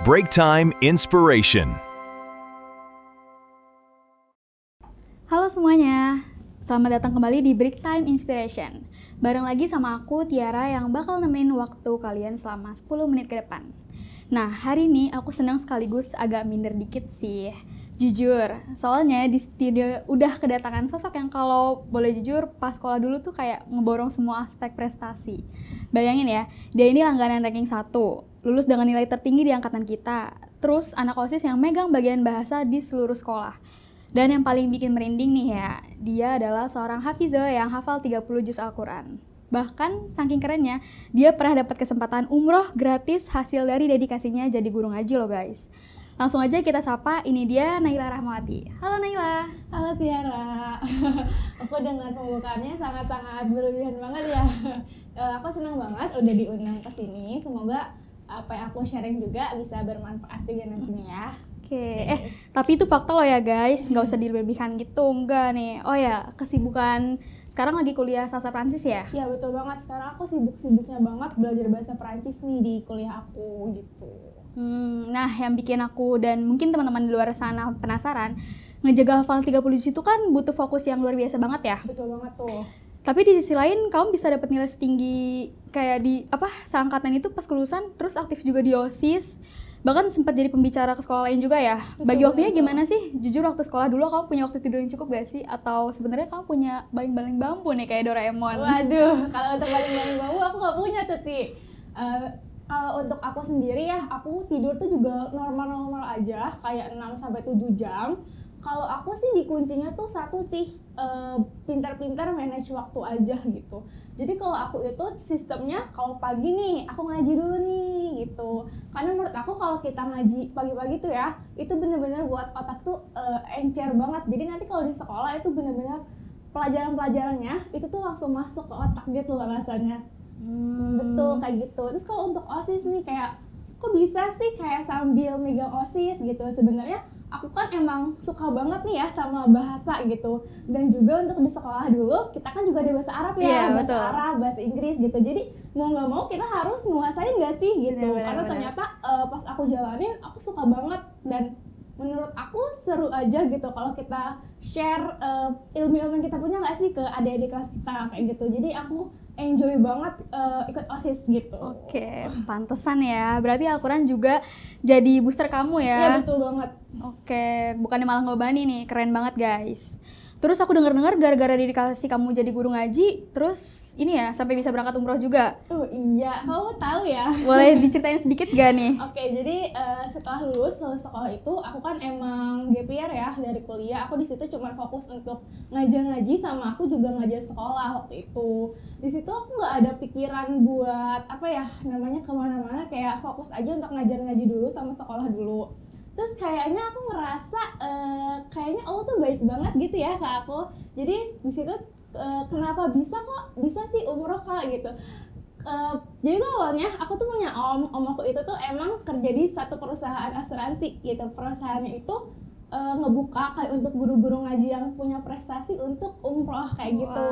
Break Time Inspiration. Halo semuanya, selamat datang kembali di Break Time Inspiration. Bareng lagi sama aku, Tiara, yang bakal nemenin waktu kalian selama 10 menit ke depan. Nah, hari ini aku senang sekaligus agak minder dikit sih. Jujur, soalnya di studio udah kedatangan sosok yang kalau boleh jujur pas sekolah dulu tuh kayak ngeborong semua aspek prestasi. Bayangin ya, dia ini langganan ranking 1, lulus dengan nilai tertinggi di angkatan kita, terus anak OSIS yang megang bagian bahasa di seluruh sekolah. Dan yang paling bikin merinding nih ya, dia adalah seorang hafizoh yang hafal 30 juz Al-Quran. Bahkan saking kerennya, dia pernah dapat kesempatan umroh gratis hasil dari dedikasinya jadi guru ngaji loh guys. Langsung aja kita sapa, ini dia Naila Rahmawati. Halo Naila. Halo Tiara. Aku dengar pembukaannya sangat-sangat berlebihan banget ya. Aku senang banget udah diundang ke sini. Semoga apa yang aku sharing juga bisa bermanfaat juga nantinya ya. Oke. Tapi itu fakta loh ya guys, nggak usah dilebihkan gitu, enggak nih. Oh ya, kesibukan sekarang lagi kuliah sastra Prancis ya? Ya betul banget, sekarang aku sibuk-sibuknya banget belajar bahasa Perancis nih di kuliah aku gitu. Nah, yang bikin aku dan mungkin teman-teman di luar sana penasaran, ngejaga hafal 30 juz itu kan butuh fokus yang luar biasa banget ya. Betul banget tuh. Tapi di sisi lain, kamu bisa dapat nilai setinggi kayak di seangkatan itu pas kelulusan, terus aktif juga di OSIS, bahkan sempat jadi pembicara ke sekolah lain juga ya. Bagi waktunya gimana sih? Jujur waktu sekolah dulu kamu punya waktu tidur yang cukup gak sih? Atau sebenarnya kamu punya baling-baling bambu nih kayak Doraemon? Waduh, kalau untuk baling-baling bambu aku gak punya tuh Ti. Kalau untuk aku sendiri ya, aku tidur tuh juga normal-normal aja, kayak 6-7 jam. Kalau aku sih dikuncinya tuh satu sih, pintar-pintar manage waktu aja gitu. Jadi kalau aku itu sistemnya, kalau pagi nih, aku ngaji dulu nih gitu. Karena menurut aku kalau kita ngaji pagi-pagi tuh ya, itu bener-bener buat otak tuh encer banget. Jadi nanti kalau di sekolah itu bener-bener pelajaran-pelajarannya, itu tuh langsung masuk ke otak gitu loh rasanya. Betul kayak gitu. Terus kalau untuk OSIS nih kayak kok bisa sih kayak sambil megang OSIS gitu. Sebenarnya aku kan emang suka banget nih ya sama bahasa gitu. Dan juga untuk di sekolah dulu kita kan juga ada bahasa Arab ya, bahasa Arab, bahasa Inggris gitu. Jadi mau nggak mau kita harus nguasain nggak sih gitu. Karena ternyata pas aku jalanin aku suka banget dan menurut aku seru aja gitu kalau kita share ilmu-ilmu yang kita punya nggak sih ke adik-adik kelas kita kayak gitu. Jadi aku enjoy banget ikut OSIS gitu. Oke, pantesan ya. Berarti Al-Quran juga jadi booster kamu ya? Iya betul banget. Oke, bukannya malah ngebani nih, keren banget guys. Terus aku dengar-dengar gara-gara dedikasi kamu jadi guru ngaji, terus ini ya sampai bisa berangkat umroh juga. Iya, kamu tahu ya. Boleh diceritain sedikit gak nih? Oke, jadi setelah lulus sekolah itu aku kan emang gap year ya dari kuliah. Aku di situ cuma fokus untuk ngajar-ngaji sama aku juga ngajar sekolah waktu itu. Di situ aku nggak ada pikiran buat apa ya namanya kemana-mana, kayak fokus aja untuk ngajar-ngaji dulu sama sekolah dulu. Terus kayaknya aku ngerasa kayaknya Allah tuh baik banget gitu ya ke aku. Jadi di situ kenapa bisa sih umroh Kak gitu. Jadi tuh awalnya aku tuh punya om aku itu tuh emang kerja di satu perusahaan asuransi gitu. Perusahaannya itu ngebuka kayak untuk guru-guru ngaji yang punya prestasi untuk umroh kayak gitu.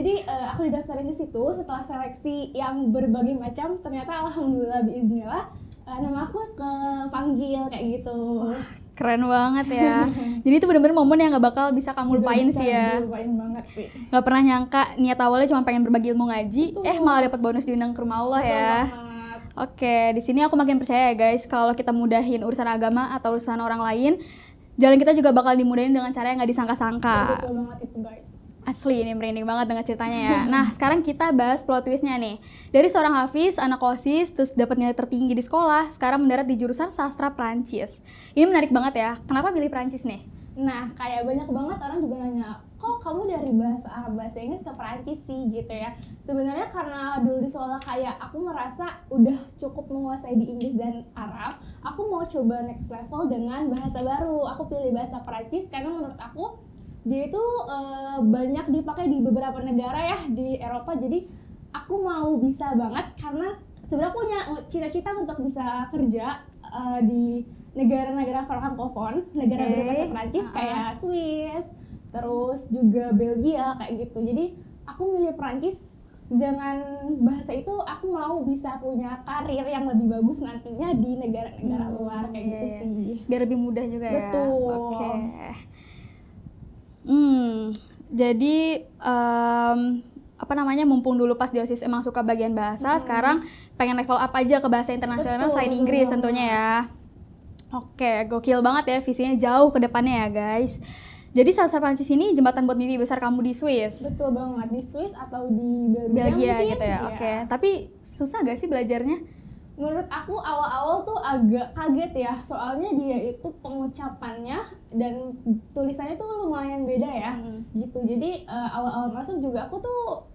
Jadi aku didaftarin ke situ setelah seleksi yang berbagai macam, ternyata alhamdulillah biiznillah nama aku kepanggil kayak gitu. Keren banget ya. Jadi itu benar-benar momen yang gak bakal bisa kamu lupain sih ya. Lupain banget sih. Gak pernah nyangka niat awalnya cuma pengen berbagi ilmu ngaji, malah dapat bonus diundang ke rumah Allah ya. Oke, di sini aku makin percaya ya guys, kalau kita mudahin urusan agama atau urusan orang lain, jalan kita juga bakal dimudahin dengan cara yang gak disangka-sangka. Betul banget itu guys. Asli ini merinding banget dengan ceritanya ya. Nah sekarang kita bahas plot twistnya nih. Dari seorang hafiz, anak OSIS, terus dapat nilai tertinggi di sekolah, sekarang mendarat di jurusan sastra Prancis. Ini menarik banget ya. Kenapa pilih Prancis nih? Nah kayak banyak banget orang juga nanya, kok kamu dari bahasa Arab bahasa Inggris ke Prancis sih gitu ya. Sebenarnya karena dulu di sekolah kayak aku merasa udah cukup menguasai di Inggris dan Arab, aku mau coba next level dengan bahasa baru. Aku pilih bahasa Prancis karena menurut aku dia itu banyak dipakai di beberapa negara ya di Eropa. Jadi aku mau bisa banget karena sebenarnya aku punya cita-cita untuk bisa kerja di negara-negara francophone, negara berbahasa Prancis kayak Swiss, terus juga Belgia kayak gitu. Jadi aku milih Prancis dengan bahasa itu aku mau bisa punya karir yang lebih bagus nantinya di negara-negara luar kayak gitu iya. sih. Biar lebih mudah juga ya. Betul. Oke. Jadi mumpung dulu pas di OSIS emang suka bagian bahasa, sekarang pengen level up aja ke bahasa internasional Betul, selain betul Inggris banget. tentunya ya. Oke, gokil banget ya visinya jauh ke depannya ya guys. Jadi Sastra Prancis ini jembatan buat mimpi besar kamu di Swiss. Betul banget, di Swiss atau di Belgia Belgia mungkin, gitu ya. Oke, tapi susah gak sih belajarnya? Menurut aku awal-awal tuh agak kaget ya, soalnya dia itu pengucapannya dan tulisannya tuh lumayan beda ya, gitu. Jadi awal-awal masuk juga aku tuh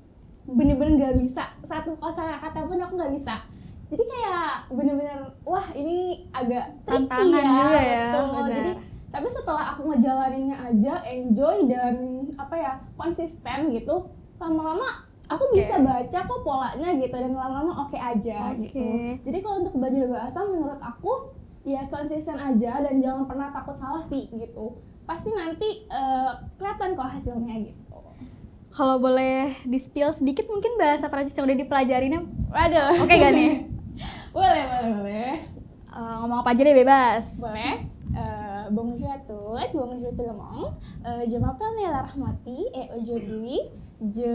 bener-bener gak bisa, satu kosakata pun aku gak bisa. Jadi kayak bener-bener, wah ini agak tricky Tantangan ya, juga ya, betul. benar. Jadi tapi setelah aku ngejalaninnya aja, enjoy dan konsisten gitu, lama-lama aku bisa baca kok polanya gitu dan lama-lama oke aja gitu. Jadi kalau untuk belajar bahasa menurut aku ya konsisten aja dan jangan pernah takut salah sih gitu. Pasti nanti kelihatan kok hasilnya gitu. Kalau boleh di-spill sedikit mungkin bahasa Prancis yang udah dipelajarinnya. Waduh. Oke gak nih? Boleh. Ngomong apa aja deh bebas. Boleh. Bonjour à tous, bonjour tout le monde. Je m'appelle Nela Rahmati et aujourd'hui je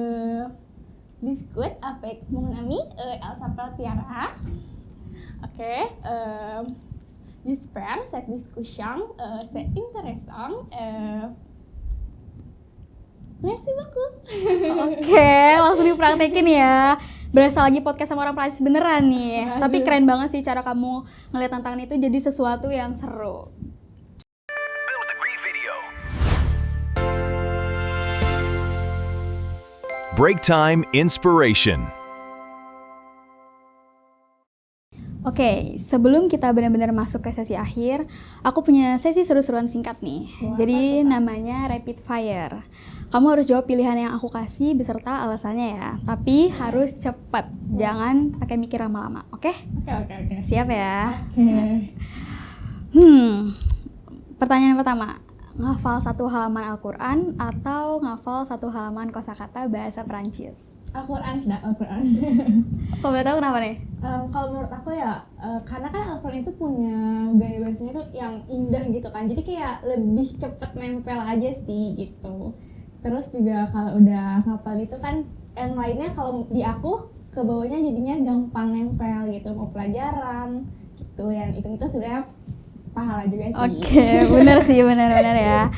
discute avec mon amie, elle s'appelle Tiara. Ok, j'espère cette discussion c'est intéressant. Merci beaucoup. Oke, langsung dipraktekin ya. Berasa lagi podcast sama orang Prancis beneran nih. Aduh. Tapi keren banget sih cara kamu ngeliat tantangan itu jadi sesuatu yang seru. Build a great video. Break time inspiration. Oke, sebelum kita benar-benar masuk ke sesi akhir, aku punya sesi seru-seruan singkat nih. Wah, Jadi apa tuh, Kak? namanya rapid fire. Kamu harus jawab pilihan yang aku kasih beserta alasannya ya. Tapi harus cepat, jangan pakai mikir lama-lama, oke? Oke. Siap ya? Oke. Pertanyaan pertama, ngafal satu halaman Al-Quran atau ngafal satu halaman kosakata bahasa Prancis? Al-Quran. Kok boleh tahu kenapa nih? Kalau menurut aku ya, karena kan Al-Quran itu punya gaya bahasanya tuh yang indah gitu kan, jadi kayak lebih cepet nempel aja sih gitu. Terus juga kalau udah ngapal itu kan, yang lainnya kalau di aku ke bawahnya jadinya gampang nempel gitu, mau pelajaran gitu, dan itu sebenarnya pahala juga sih. Oke, bener sih, bener ya.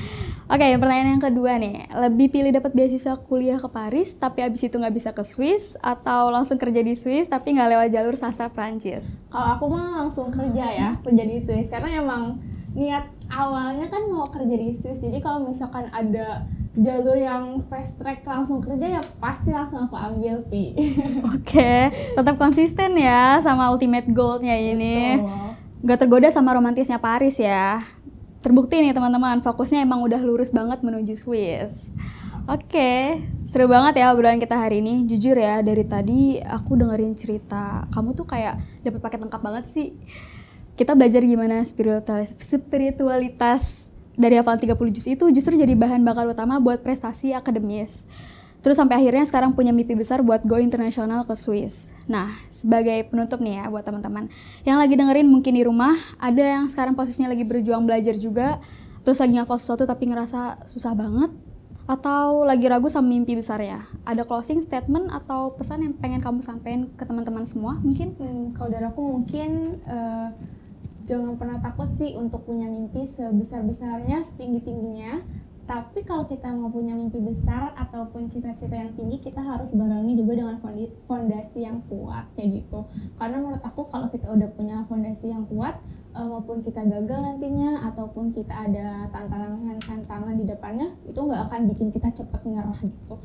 Oke, pertanyaan yang kedua nih, lebih pilih dapat beasiswa kuliah ke Paris tapi abis itu nggak bisa ke Swiss atau langsung kerja di Swiss tapi nggak lewat jalur sastra Prancis? Kalau aku mah langsung kerja di Swiss, karena emang niat awalnya kan mau kerja di Swiss. Jadi kalau misalkan ada jalur yang fast track langsung kerja ya pasti langsung aku ambil sih. Oke, tetap konsisten ya sama ultimate goal-nya ini. Betul. Gak tergoda sama romantisnya Paris ya. Terbukti nih teman-teman, fokusnya emang udah lurus banget menuju Swiss. Oke, seru banget ya obrolan kita hari ini. Jujur ya, dari tadi aku dengerin cerita kamu tuh kayak dapet paket lengkap banget sih. Kita belajar gimana spiritualitas dari hafal 30 juz itu justru jadi bahan bakar utama buat prestasi akademis. Terus sampai akhirnya sekarang punya mimpi besar buat go internasional ke Swiss. Nah, sebagai penutup nih ya buat teman-teman yang lagi dengerin mungkin di rumah, ada yang sekarang posisinya lagi berjuang belajar juga, terus lagi ngafal sesuatu tapi ngerasa susah banget, atau lagi ragu sama mimpi besarnya. Ada closing statement atau pesan yang pengen kamu sampaikan ke teman-teman semua mungkin? Kalau dari aku mungkin jangan pernah takut sih untuk punya mimpi sebesar-besarnya, setinggi-tingginya. Tapi kalau kita mau punya mimpi besar ataupun cita-cita yang tinggi, kita harus barengi juga dengan fondasi yang kuat kayak gitu. Karena menurut aku kalau kita udah punya fondasi yang kuat, maupun kita gagal nantinya ataupun kita ada tantangan di depannya, itu nggak akan bikin kita cepat nyerah gitu.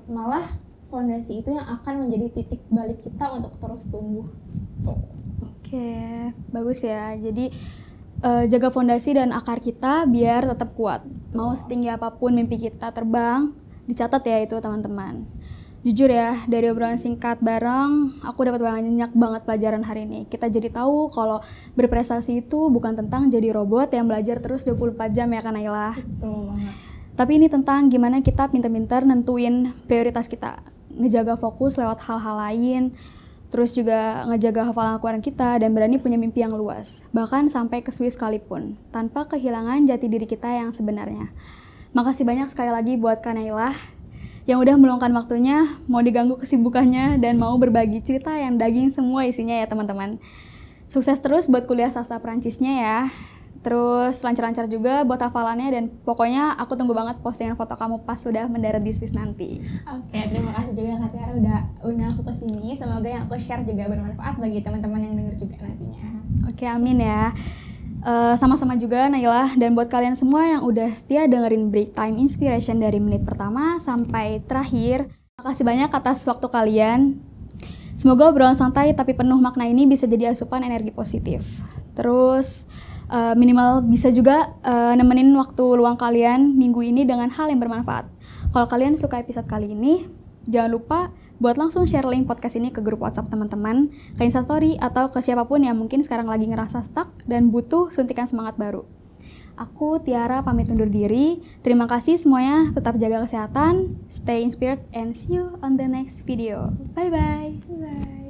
Malah fondasi itu yang akan menjadi titik balik kita untuk terus tumbuh gitu. Oke, bagus ya. Jadi jaga fondasi dan akar kita biar tetap kuat. Mau setinggi apapun mimpi kita terbang, dicatat ya itu teman-teman. Jujur ya, dari obrolan singkat bareng, aku dapat banyak banget pelajaran hari ini. Kita jadi tahu kalau berprestasi itu bukan tentang jadi robot yang belajar terus 24 jam ya kan Naila. Betul banget. Tapi ini tentang gimana kita pintar-pintar nentuin prioritas kita. ngejaga fokus lewat hal-hal lain, terus juga ngejaga hafalan Al-Quran kita, dan berani punya mimpi yang luas, bahkan sampai ke Swiss sekalipun, tanpa kehilangan jati diri kita yang sebenarnya. Makasih banyak sekali lagi buat Kak Nailah yang udah meluangkan waktunya, mau diganggu kesibukannya, dan mau berbagi cerita yang daging semua isinya ya teman-teman. Sukses terus buat kuliah sastra Perancisnya ya. Terus lancar-lancar juga buat hafalannya, dan pokoknya aku tunggu banget postingan foto kamu pas sudah mendarat di Swiss nanti. Oke, terima kasih juga Kak Tiara udah undang aku kesini. Semoga yang aku share juga bermanfaat bagi teman-teman yang denger juga nantinya. Oke, amin ya. Sama-sama juga Nailah, dan buat kalian semua yang udah setia dengerin Break Time Inspiration dari menit pertama sampai terakhir, makasih banyak atas waktu kalian. Semoga obrolan santai tapi penuh makna ini bisa jadi asupan energi positif. Terus minimal bisa juga nemenin waktu luang kalian minggu ini dengan hal yang bermanfaat. Kalau kalian suka episode kali ini, jangan lupa buat langsung share link podcast ini ke grup WhatsApp teman-teman, ke Instastory, atau ke siapapun yang mungkin sekarang lagi ngerasa stuck dan butuh suntikan semangat baru. Aku Tiara pamit undur diri. Terima kasih semuanya, tetap jaga kesehatan, stay inspired, and see you on the next video. Bye-bye. Bye.